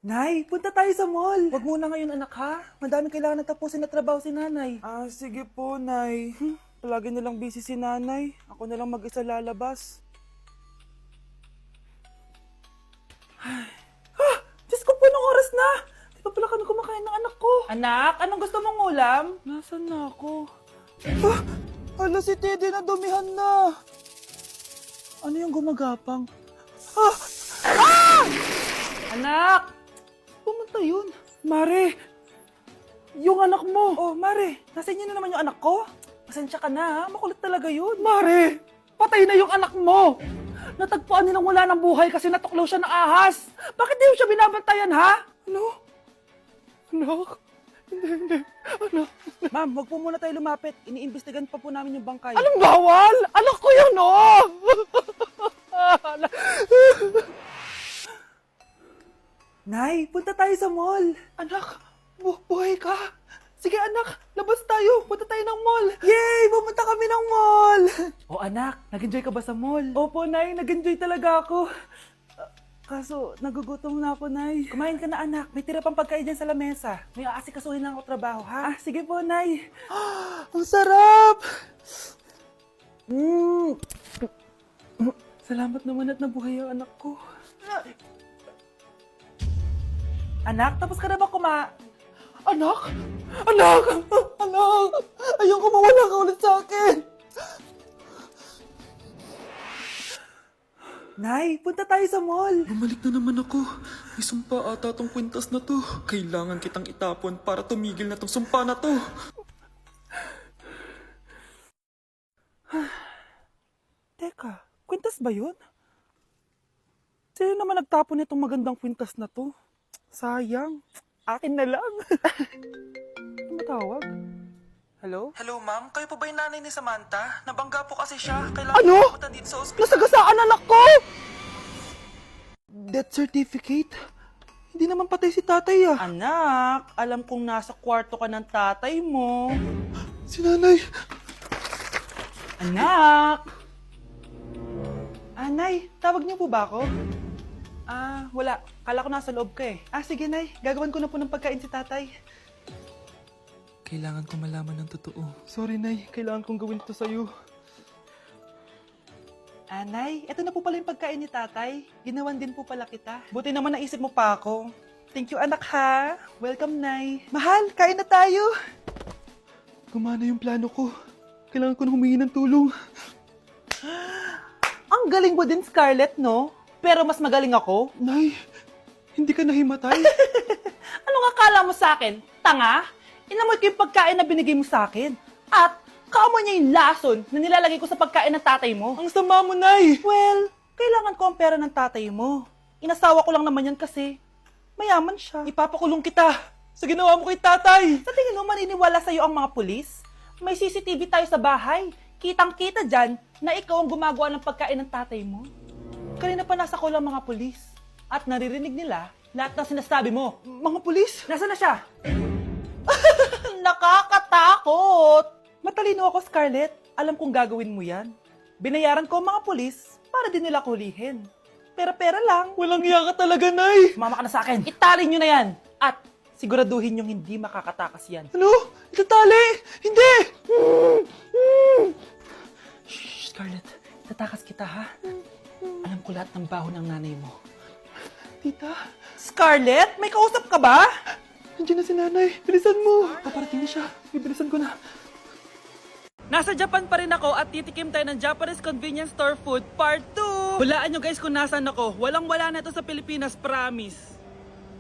Nay, punta tayo sa mall. Wag muna ngayon anak ha. Madami kailangan na tapusin na trabaho si nanay. Sige po, Nay. Palagi nilang busy si nanay. Ako na lang mag-isa lalabas. Diyos ko po, anong oras na? Di pa pala kami kumakain ng anak ko. Anak, anong gusto mong ulam? Nasaan na ako? Hala, si Teddy na dumihan na. Ano yung gumagapang? Anak! Pumunta yun. Mare! Yung anak mo! Oh, Mare! Nasa inyo na naman yung anak ko? Pasensya ka na ha, makulit talaga yun. Mare! Patay na yung anak mo! Natagpuan nilang wala ng buhay kasi natuklaw siya ng ahas. Bakit di siya binabantayan ha? Ano? Anak? Hindi. Anak? Ma'am, wag po muna tayo lumapit. Iniimbestigan pa po namin yung bangkay. Anong bawal? Anak ko yun oh! Nay, punta tayo sa mall. Anak, buhay ka. Sige anak, labas tayo. Punta tayo ng mall. Yay! Pumunta kami ng mall. Oh anak, nag-enjoy ka ba sa mall? Opo, Nay. Nag-enjoy talaga ako. Kaso, nagugutom na ako, Nay. Kumain ka na, anak. May tira pang pagkain dyan sa lamesa. May aasikasuhin lang ako trabaho, ha? Sige po, Nay. Ang sarap! Salamat naman at nabuhay ang anak ko. Anak, tapos ka na ba Anak! Anak! Anak! Ayoko mawala ka ulit sa akin! Nay, punta tayo sa mall. Bumalik na naman ako. May sumpa ata tong kwintas na to. Kailangan kitang itapon para tumigil na tong sumpa na to. Teka, kwintas ba yun? Sino naman nagtapon nitong magandang kwintas na to? Sayang. Akin na lang. Ano matawag? Hello? Hello, ma'am. Kayo po ba yung nanay ni Samantha? Nabangga po kasi siya. Kailangan Ano? po pumunta dito sa ospital. Nasagasaan anak ko! Death certificate? Hindi naman patay si tatay ah. Anak, alam kong nasa kwarto ka ng tatay mo. Si nanay. Anak! Nay, tawag niyo po ba ako? Wala. Kala ko nasa loob ka eh. Sige, Nay. Gagawan ko na po ng pagkain si tatay. Kailangan ko malaman ng totoo. Sorry, Nay. Kailangan kong gawin ito sa'yo. Nay, eto na po pala yung pagkain ni tatay. Ginawan din po pala kita. Buti naman naisip mo pa ako. Thank you, anak ha. Welcome, Nay. Mahal, kain na tayo. Gumana yung plano ko. Kailangan ko na humingi ng tulong. Ang galing mo din, Scarlett, no? Pero mas magaling ako. Nay, hindi ka nahimatay. Anong akala mo sa akin? Tanga? Inamoy ko yung pagkain na binigay mo sa akin. At kaamoy niya yung lason na nilalagay ko sa pagkain ng tatay mo. Ang sama mo, Nay. Well, kailangan ko ang pera ng tatay mo. Inasawa ko lang naman yan kasi mayaman siya. Ipapakulong kita sa ginawa mo kay tatay. Sa tingin mo maniniwala sa'yo ang mga pulis? May CCTV tayo sa bahay. Kitang-kita dyan na ikaw ang gumagawa ng pagkain ng tatay mo. Kanina pa nasa kulang mga pulis. At naririnig nila lahat ng sinasabi mo. Mga pulis? Nasaan na siya? Nakakatakot! Matalino ako, Scarlett. Alam kong gagawin mo yan. Binayaran ko ang mga pulis para din nila kulihin. Pera-pera lang. Walang iya ka talaga, Nay. Mama ka na sa akin. Italin nyo na yan. At siguraduhin nyong hindi makakatakas yan. Ano? Itatali? Hindi! Shh, Scarlett. Tatakas kita, ha? Alam ko lahat ng baho ng nanay mo. Tita, Scarlett, may kausap ka ba? nandiyan na si nanay. Bilisan mo. Paparating na siya. Bibilisan ko na. Nasa Japan pa rin ako at titikim tayo ng Japanese convenience store food part 2. Hulaan nyo guys kung nasaan ako. Walang-wala na ito sa Pilipinas, promise.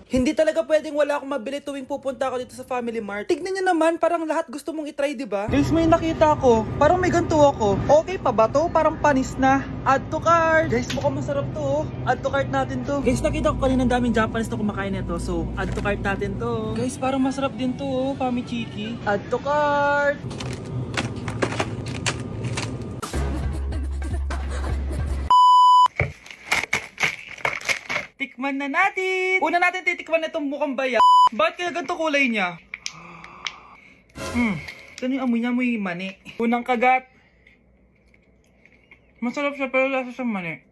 Hindi talaga pwedeng wala akong mabili tuwing pupunta ako dito sa Family Mart. Tignan nyo naman, parang lahat gusto mong itry, di ba? Guys, may nakita ako. Parang may ganito ako. Okay pa ba to? Parang panis na. Add to cart. Guys, mukhang masarap to. Oh. Add to cart natin to. Guys, nakita ko kanina daming Japanese na kumakain nito. So, add to cart natin to. Guys, parang masarap din to, oh. Pamichiki. Add to cart. Tikman na natin! Una natin titikman na itong mukhang baya. Bakit kaya ganito kulay niya? Ito yung amoy niya, amoy mani. Unang kagat. Masarap siya pero lasa sa mani.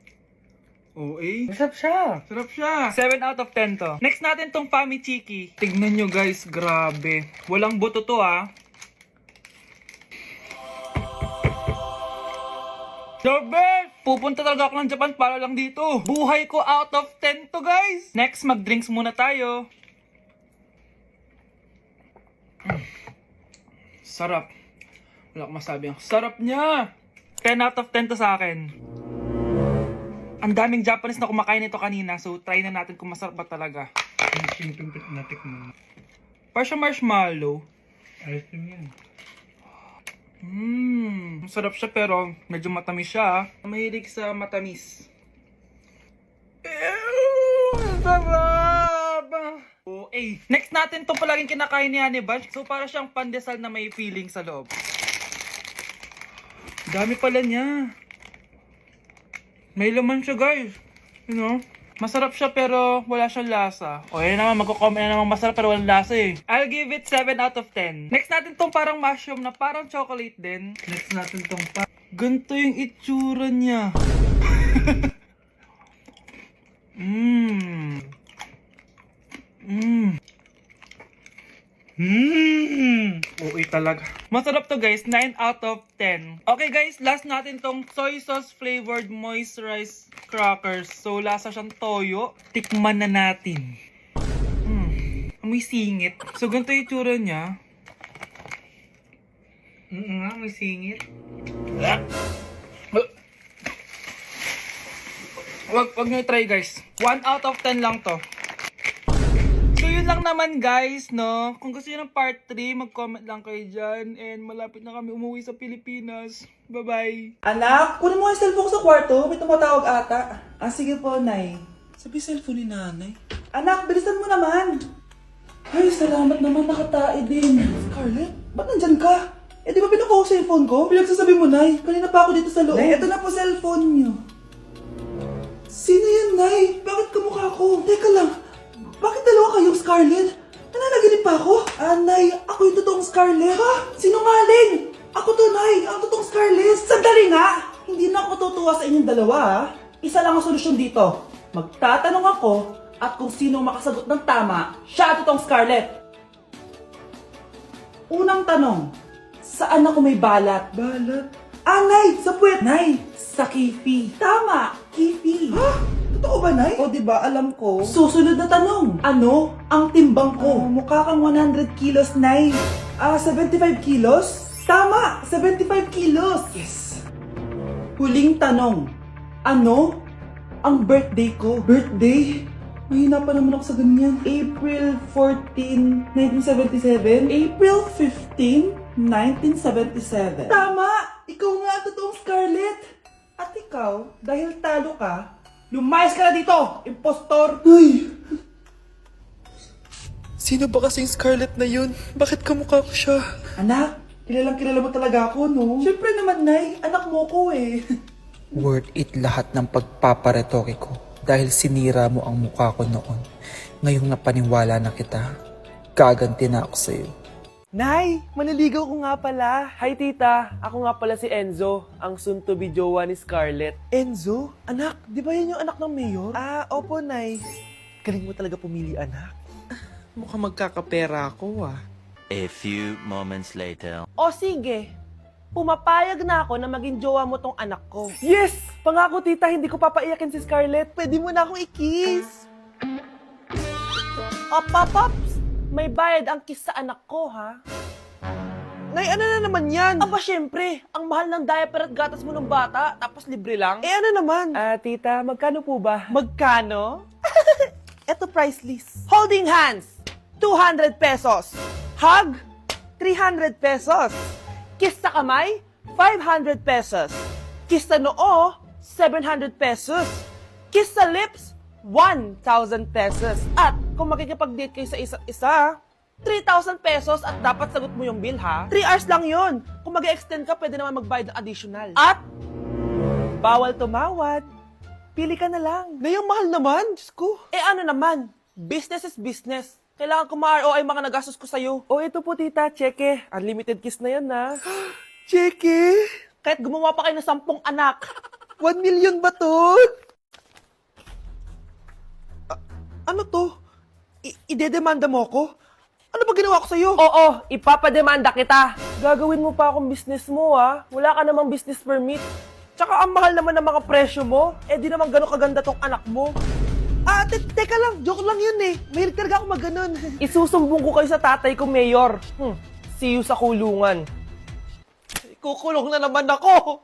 OA. Masarap siya. Sarap siya. 7 out of 10 to. Next natin tong Fami Chiki. Tignan nyo guys, grabe. Walang buto to ah. The best! Pupunta talaga ako ng Japan para lang dito. Buhay ko out of 10 to guys. Next, mag-drinks muna tayo. Sarap. Wala akong masabi. Ang sarap niya. 10 out of 10 to sa akin. Ang daming Japanese na kumakain nito kanina, so try na natin kung masarap ba talaga. Parang siya marshmallow. Ayos yan. Masarap siya pero medyo matamis siya. Mahilig sa matamis. Sarap! Okay. Next natin itong palaging kinakain ni Honey Bunch. So para siyang pandesal na may feeling sa loob. Dami pala niya. May laman siya guys. You know? Masarap siya pero wala siyang lasa. O yun naman, magko-comment na naman masarap pero walang lasa eh. I'll give it 7 out of 10. Next natin tong parang mushroom na parang chocolate din. Next natin tong ganito yung itsura niya. Okay talaga. Masarap to guys, 9 out of 10. Okay guys, last natin tong soy sauce flavored moisturized crackers. So lasa siyang toyo. Tikman na natin. May singit. So ganito yung itsura niya. May singit. Wag nyo try guys. 1 out of 10 lang to. So yun lang naman guys, no? Kung gusto nyo ng part 3, mag-comment lang kayo dyan. And malapit na kami umuwi sa Pilipinas. Bye-bye. Anak, kunin mo yung cellphone ko sa kwarto. May tumatawag ata. Sige po, Nay. Sabi cellphone ni nanay. Anak, bilisan mo naman. Ay, salamat naman. Nakatae din. Scarlett, ba't nandyan ka? Eh, di ba pinukuha ko sa cellphone ko? Pinagsasabi mo, Nay. Kanina pa ako dito sa loob. Nay, ito na po cellphone niyo. Sino yan, Nay? Bakit kamukha ko? Teka lang. Bakit dalawa kayong Scarlett? Nananaginip pa ako? Nay, ako yung totoong Scarlett. Ha? Sinungaling! Ako to, Nay. Ang totoong Scarlett. Sandali nga! Hindi na ako tutuwa sa inyong dalawa, ha? Isa lang ang solusyon dito. Magtatanong ako at kung sino makasagot ng tama, siya ang totoong Scarlett. Unang tanong, saan ako may balat? Balat? Nay! Sa puwet! Nay! Sa kifi. Tama! Kifi. Ha? Totoo ba, Nay? O, diba, alam ko. Susunod na tanong. Ano ang timbang ko? Mukha kang 100 kilos, Nay. 75 kilos? Tama! 75 kilos! Yes! Huling tanong. Ano ang birthday ko? Birthday? Mahina pa naman ako sa ganyan. April 14, 1977? April 15, 1977. Tama! Ikaw nga ang totoong Scarlett! At ikaw, dahil talo ka, lumayas ka na dito, impostor! Ay! Sino ba kasing Scarlett na yun? Bakit kamukha ko siya? Anak, kilalang kilala mo talaga ako, no? Siyempre naman, Nay. Anak mo ko eh. Worth it lahat ng pagpaparetoke ko dahil sinira mo ang mukha ko noon. Ngayong napaniwala na kita, gaganti na ako sa'yo. Nay, maniligaw ko nga pala. Hi tita, ako nga pala si Enzo, ang soon-to-be jowa ni Scarlett. Enzo? Anak, di ba yan yung anak ng mayor? Opo, Nay. Galing mo talaga pumili, anak. Mukhang magkakapera ako A few moments later. O sige, pumapayag na ako na maging jowa mo tong anak ko. Yes! Pangako tita, hindi ko papaiyakin si Scarlett. Pwede mo na akong i-kiss. Pops! May bayad ang kiss sa anak ko, ha? Nay, ano na naman yan? Aba, syempre. Ang mahal ng diaper at gatas mo ng bata, tapos libre lang. Ano naman? Tita, magkano po ba? Magkano? Eto price list. Holding hands, 200 pesos. Hug, 300 pesos. Kiss sa kamay, 500 pesos. Kiss sa noo, 700 pesos. Kiss sa lips, 1,000 pesos. At kung makikipag-date kayo sa isa't isa, 3,000 pesos at dapat sagot mo yung bill, ha? 3 hours lang yun. Kung mag-extend ka, pwede naman magbayad ng additional. At bawal tumawad. Pili ka na lang. Ngayong mahal naman, Diyos ko. Ano naman? Business is business. Kailangan ko ma-ROI mga nagastos ko sa'yo. Ito po tita, cheque. Unlimited kiss na yan, na. Cheque? Kahit gumawa pa kayo ng 10 anak. 1 million ba to? Ano to? Idedemanda mo ako? Ano ba ginawa ko sa'yo? Oo, ipapademanda kita. Gagawin mo pa akong business mo, ha? Wala ka namang business permit. Tsaka ang mahal naman ng mga presyo mo. Di naman gano'ng kaganda tong anak mo. Teka lang. Joke lang yun eh. Mahilig talaga ako maganon. Isusumbong ko kayo sa tatay ko, Mayor. See you sa kulungan. Kukulong na naman ako.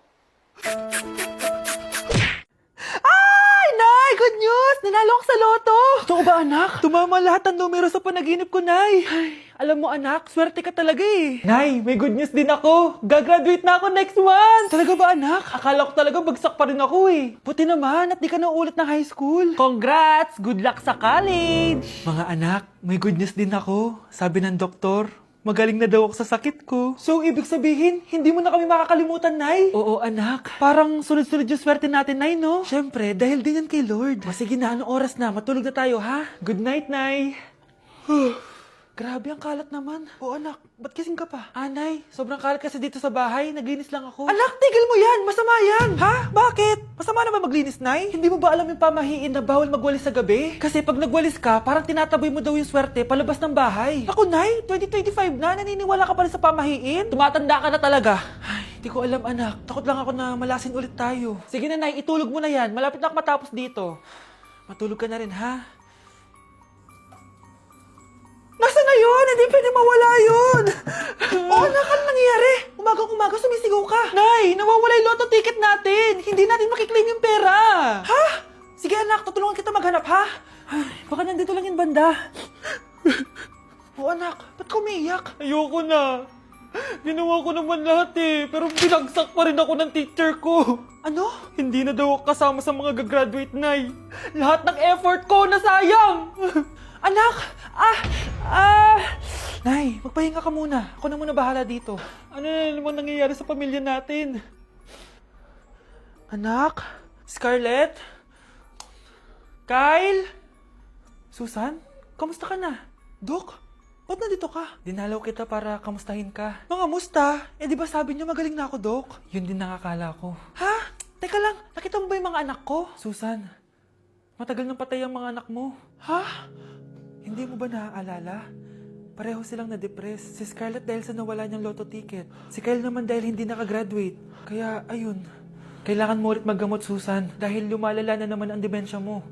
Ay, Nay! Good news! Nanalo ako sa loto! Totoo ba, anak? Tumama lahat ng numero sa panaginip ko, Nay. Ay, alam mo, anak, swerte ka talaga eh. Nay, may good news din ako. Gagraduate na ako next month. Talaga ba, anak? Akala ko talaga bagsak pa rin ako eh. Buti naman at di ka na ulit ng high school. Congrats! Good luck sa college! Mga anak, may good news din ako. Sabi ng doktor, magaling na daw ako sa sakit ko. So, ibig sabihin, hindi mo na kami makakalimutan, Nay? Oo, anak. Parang sunod-sunod yung swerte natin, Nay, no? Siyempre, dahil din yan kay Lord. O sige na, anong oras na? Matulog na tayo, ha? Good night, Nay. Grabe, ang kalat naman. O anak, ba't kasing ka pa? Nay, sobrang kalat kasi dito sa bahay. Naglinis lang ako. Anak, tigil mo yan! Masama yan! Ha? Bakit? Masama naman maglinis, Nay? Hindi mo ba alam yung pamahiin na bawal magwalis sa gabi? Kasi pag nagwalis ka, parang tinataboy mo daw yung swerte palabas ng bahay. Ako, Nay, 2025 na, naniniwala ka pa rin sa pamahiin? Tumatanda ka na talaga. Ay, hindi ko alam, anak. Takot lang ako na malasin ulit tayo. Sige na, Nay, itulog mo na yan. Malapit na ako matapos dito. Matulog ka na rin, ha? Nasaan na yun? Hindi pwede mawala yun! Anak, ano nangyayari? Umagang-umaga sumisigaw ka. Nay, nawawala yung lotto ticket natin. Hindi natin makiklaim yung pera. Ha? Sige anak, tutulungan kita maghanap, ha? Ay, baka nandito lang yung banda. O anak, ba't ka umiiyak? Ayoko na. Ginawa ko naman lahat eh, pero binagsak pa rin ako ng teacher ko. Ano? Hindi na daw ako kasama sa mga gagraduate, Nay. Lahat ng effort ko nasayang. Anak! Nay, magpahinga ka muna. Ako na muna bahala dito. Ano na naman nangyayari sa pamilya natin? Anak? Scarlett? Kyle? Susan? Kamusta ka na? Dok? Ba't nandito ka? Dinalaw kita para kamustahin ka. Mga musta? Di ba sabi niyo magaling na ako, Dok? Yun din nakakala ko. Ha? Teka lang, nakita mo ba yung mga anak ko? Susan, matagal nang patay ang mga anak mo. Ha? Hindi mo ba naaalala? Pareho silang na-depress. Si Scarlett dahil sa nawala niyang lotto ticket. Si Kyle naman dahil hindi nakagraduate. Kaya, ayun. Kailangan mo ulit maggamot, Susan. Dahil lumalala na naman ang demensya mo.